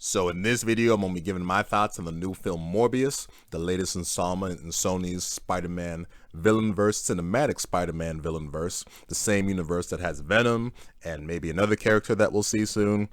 So in this video, I'm going to be giving my thoughts on the new film Morbius, the latest installment in Sony's Spider-Man villain-verse, cinematic Spider-Man villain-verse, the same universe that has Venom and maybe another character that we'll see soon.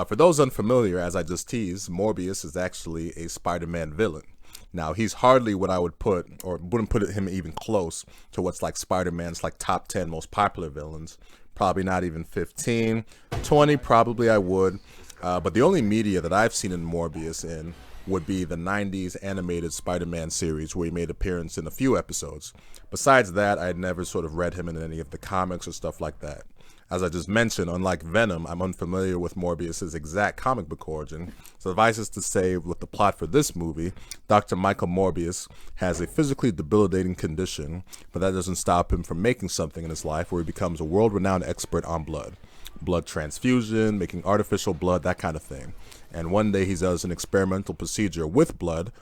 For those unfamiliar, as I just teased, Morbius is actually a Spider-Man villain. Now, he's hardly what I would put, or wouldn't put him even close to what's like Spider-Man's like top 10 most popular villains. Probably not even 15, 20 probably I would. But the only media that I've seen in Morbius in would be the 90s animated Spider-Man series where he made appearance in a few episodes. Besides that, I had never sort of read him in any of the comics or stuff like that. As I just mentioned, unlike Venom, I'm unfamiliar with Morbius's exact comic book origin. So suffice it to say, with the plot for this movie, Dr. Michael Morbius has a physically debilitating condition, but that doesn't stop him from making something in his life where he becomes a world-renowned expert on blood transfusion, making artificial blood, that kind of thing. And one day he does an experimental procedure with blood,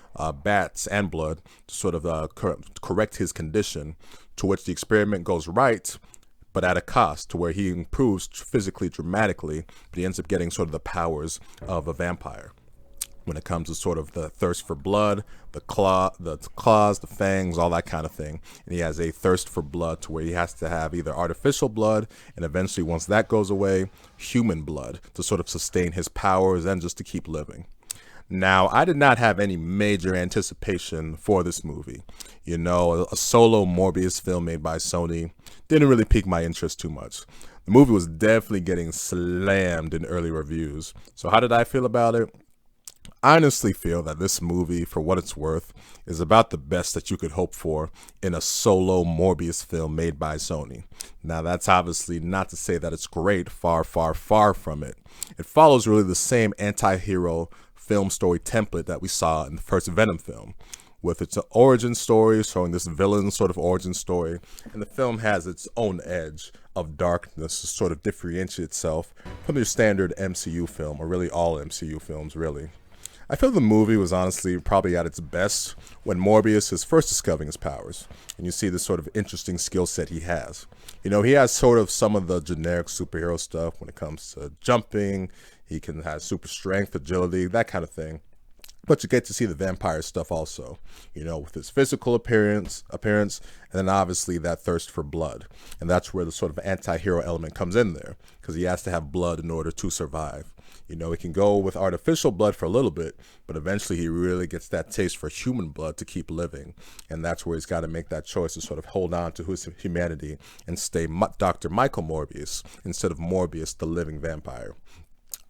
bats and blood, to sort of correct his condition, to which the experiment goes right, but at a cost, to where he improves physically dramatically, but he ends up getting sort of the powers of a vampire. When it comes to sort of the thirst for blood, the claws, the fangs, all that kind of thing. And he has a thirst for blood to where he has to have either artificial blood, and eventually once that goes away, human blood to sort of sustain his powers and just to keep living. Now, I did not have any major anticipation for this movie. You know, a solo Morbius film made by Sony didn't really pique my interest too much. The movie was definitely getting slammed in early reviews. So how did I feel about it? I honestly feel that this movie, for what it's worth, is about the best that you could hope for in a solo Morbius film made by Sony. Now, that's obviously not to say that it's great, far, far, far from it. It follows really the same anti-hero film story template that we saw in the first Venom film, with its origin story, showing this villain sort of origin story, and the film has its own edge of darkness to sort of differentiate itself from your standard MCU film, or really all MCU films, really. I feel the movie was honestly probably at its best when Morbius is first discovering his powers, and you see this sort of interesting skill set he has. You know, he has sort of some of the generic superhero stuff when it comes to jumping. He can have super strength, agility, that kind of thing. But you get to see the vampire stuff also, you know, with his physical appearance, and then obviously that thirst for blood. And that's where the sort of anti-hero element comes in there, because he has to have blood in order to survive. You know, he can go with artificial blood for a little bit, but eventually he really gets that taste for human blood to keep living. And that's where he's got to make that choice to sort of hold on to his humanity and stay Dr. Michael Morbius instead of Morbius, the living vampire.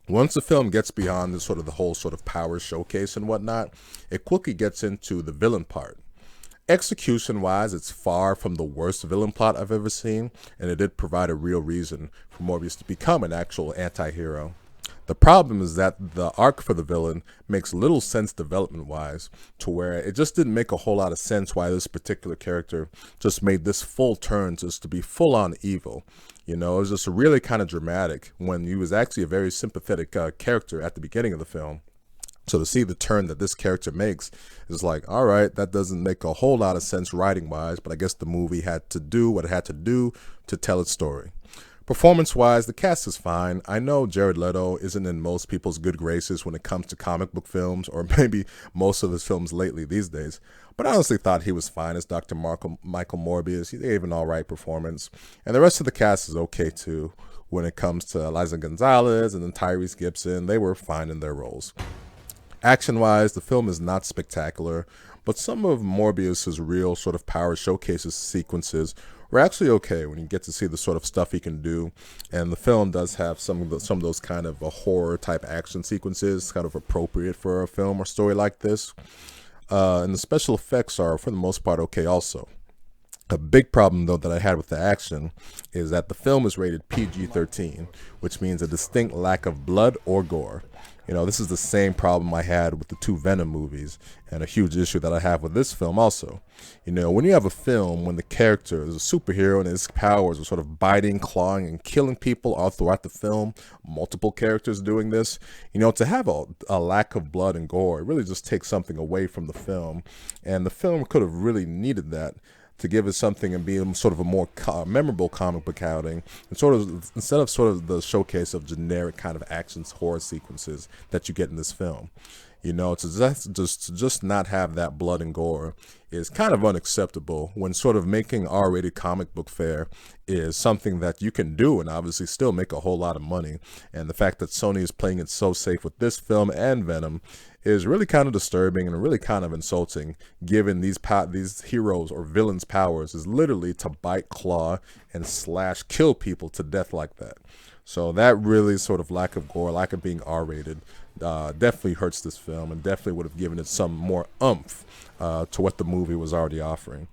Once the film gets beyond the sort of the whole sort of power showcase and whatnot, it quickly gets into the villain part. Execution-wise, it's far from the worst villain plot I've ever seen, and it did provide a real reason for Morbius to become an actual anti-hero. The problem is that the arc for the villain makes little sense development-wise, to where it just didn't make a whole lot of sense why this particular character just made this full turn just to be full-on evil. You know, it was just really kind of dramatic when he was actually a very sympathetic character at the beginning of the film. So to see the turn that this character makes is like, all right, that doesn't make a whole lot of sense writing-wise, but I guess the movie had to do what it had to do to tell its story. Performance-wise, the cast is fine. I know Jared Leto isn't in most people's good graces when it comes to comic book films, or maybe most of his films lately these days, but I honestly thought he was fine as Dr. Michael Morbius. He gave an alright performance, and the rest of the cast is okay too. When it comes to Eliza Gonzalez and then Tyrese Gibson, they were fine in their roles. Action-wise, the film is not spectacular, but some of Morbius's real sort of power showcases sequences were actually okay when you get to see the sort of stuff he can do. And the film does have some of those kind of horror type action sequences, kind of appropriate for a film or story like this. And the special effects are, for the most part, okay also. A big problem, though, that I had with the action is that the film is rated PG-13, which means a distinct lack of blood or gore. You know, this is the same problem I had with the two Venom movies, and a huge issue that I have with this film also. You know, when you have a film when the character is a superhero and his powers are sort of biting, clawing, and killing people all throughout the film, multiple characters doing this, you know, to have a lack of blood and gore, it really just takes something away from the film, and the film could have really needed that to give it something and be sort of a more memorable comic book outing, and sort of instead of sort of the showcase of generic kind of actions horror sequences that you get in this film. You know, to just not have that blood and gore is kind of unacceptable when sort of making R-rated comic book fare is something that you can do and obviously still make a whole lot of money. And the fact that Sony is playing it so safe with this film and Venom is really kind of disturbing and really kind of insulting, given these heroes or villains' powers is literally to bite, claw, and slash, kill people to death like that. So that really sort of lack of gore, lack of being R-rated, definitely hurts this film and definitely would have given it some more oomph to what the movie was already offering.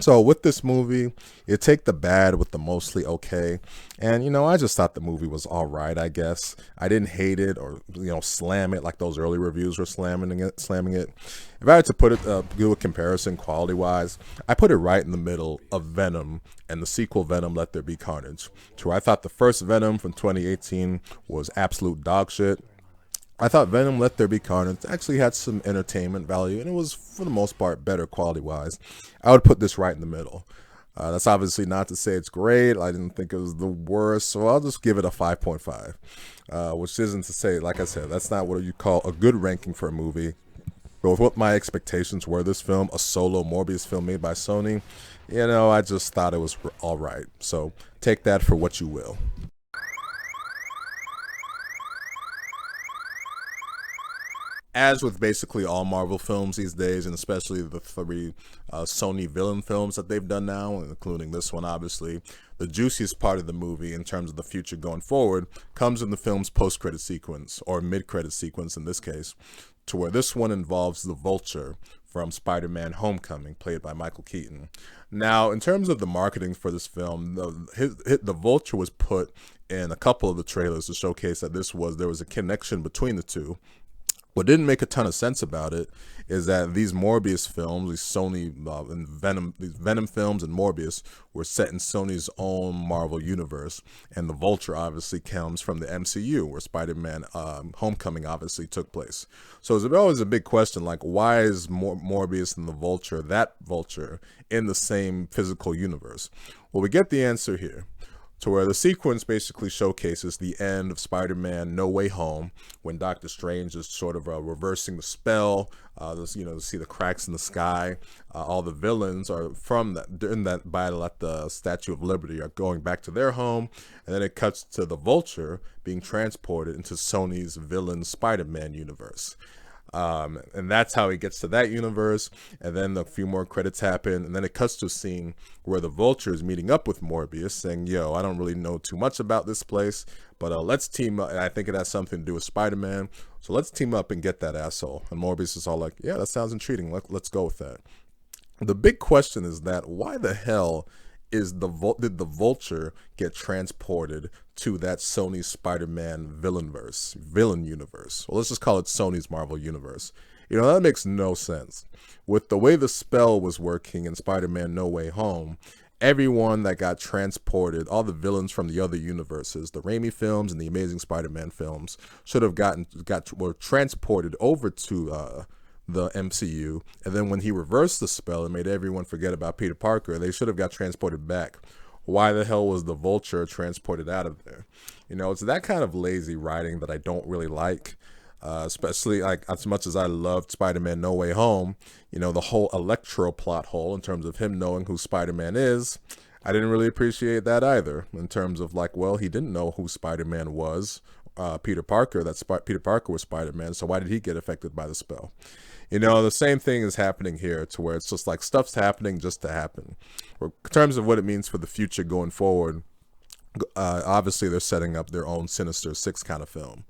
So with this movie, you take the bad with the mostly okay, and I just thought the movie was all right. I guess I didn't hate it or slam it like those early reviews were slamming it. If I had to put it do a comparison quality wise, I put it right in the middle of Venom and the sequel Venom: Let There Be Carnage, to where I thought the first Venom from 2018 was absolute dog shit. I thought Venom: Let There Be Carnage actually had some entertainment value, and it was, for the most part, better quality-wise. I would put this right in the middle. That's obviously not to say it's great. I didn't think it was the worst, so I'll just give it a 5.5, which isn't to say, like I said, that's not what you call a good ranking for a movie. But with what my expectations were, this film, a solo Morbius film made by Sony, I just thought it was all right. So take that for what you will. As with basically all Marvel films these days, and especially the three Sony villain films that they've done now, including this one, obviously, the juiciest part of the movie in terms of the future going forward comes in the film's post-credit sequence, or mid-credit sequence in this case, to where this one involves the Vulture from Spider-Man: Homecoming, played by Michael Keaton. Now, in terms of the marketing for this film, the Vulture was put in a couple of the trailers to showcase that there was a connection between the two. What didn't make a ton of sense about it is that these Morbius films, these Sony and these Venom films and Morbius were set in Sony's own Marvel universe, and the Vulture obviously comes from the MCU, where Spider-Man: Homecoming obviously took place. So it's always a big question, like, why is Morbius and the Vulture, that Vulture, in the same physical universe? Well, we get the answer here, to where the sequence basically showcases the end of Spider-Man: No Way Home, when Doctor Strange is sort of reversing the spell. See the cracks in the sky. All the villains are from that during that battle at the Statue of Liberty are going back to their home, and then it cuts to the Vulture being transported into Sony's villain Spider-Man universe. And that's how he gets to that universe, and then a few more credits happen, and then it cuts to a scene where the Vulture is meeting up with Morbius, saying, yo, I don't really know too much about this place, but let's team up, and I think it has something to do with Spider-Man, so let's team up and get that asshole. And Morbius is all like, yeah, that sounds intriguing, let's go with that. The big question is that, why the hell did the Vulture get transported to that Sony Spider-Man villain universe? Well, let's just call it Sony's Marvel universe. That makes no sense. With the way the spell was working in Spider-Man: No Way Home, everyone that got transported, all the villains from the other universes, the Raimi films and the Amazing Spider-Man films, should have were transported over to the MCU, and then when he reversed the spell and made everyone forget about Peter Parker, they should have got transported back. Why the hell was the Vulture transported out of there? It's that kind of lazy writing that I don't really like, especially like as much as I loved Spider-Man: No Way Home. The whole Electro plot hole in terms of him knowing who Spider-Man is, I didn't really appreciate that either, in terms of like, well, he didn't know who Spider-Man was, Peter Parker, Peter Parker was Spider-Man, so why did he get affected by the spell? The same thing is happening here, to where it's just like stuff's happening just to happen. In terms of what it means for the future going forward, obviously they're setting up their own Sinister Six kind of film,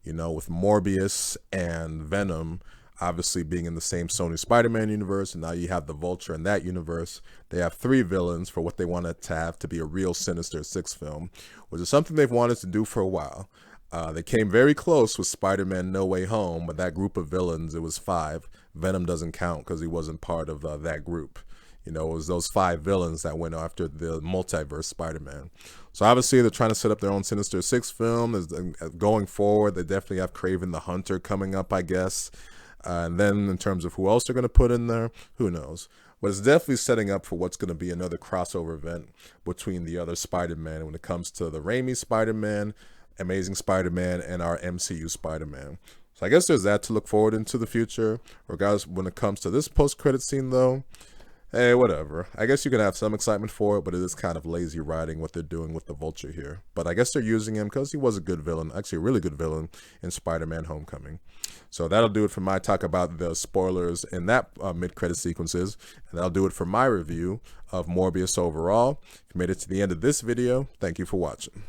with Morbius and Venom obviously being in the same Sony Spider-Man universe, and now you have the Vulture in that universe. They have three villains for what they wanted to have to be a real Sinister Six film, which is something they've wanted to do for a while. They came very close with Spider-Man: No Way Home, but that group of villains, it was 5. Venom doesn't count because he wasn't part of that group. It was those 5 villains that went after the multiverse Spider-Man. So obviously they're trying to set up their own Sinister Six film. Going forward, they definitely have Kraven the Hunter coming up, I guess. And then in terms of who else they're going to put in there, who knows? But it's definitely setting up for what's going to be another crossover event between the other Spider-Man when it comes to the Raimi Spider-Man, Amazing Spider-Man, and our MCU Spider-Man. So I guess there's that to look forward into the future. Regardless, when it comes to this post-credit scene, though, hey, whatever. I guess you can have some excitement for it, but it is kind of lazy writing what they're doing with the Vulture here. But I guess they're using him because he was a good villain, actually a really good villain in Spider-Man Homecoming. So that'll do it for my talk about the spoilers in that mid-credit sequences. And that'll do it for my review of Morbius overall. If you made it to the end of this video, thank you for watching.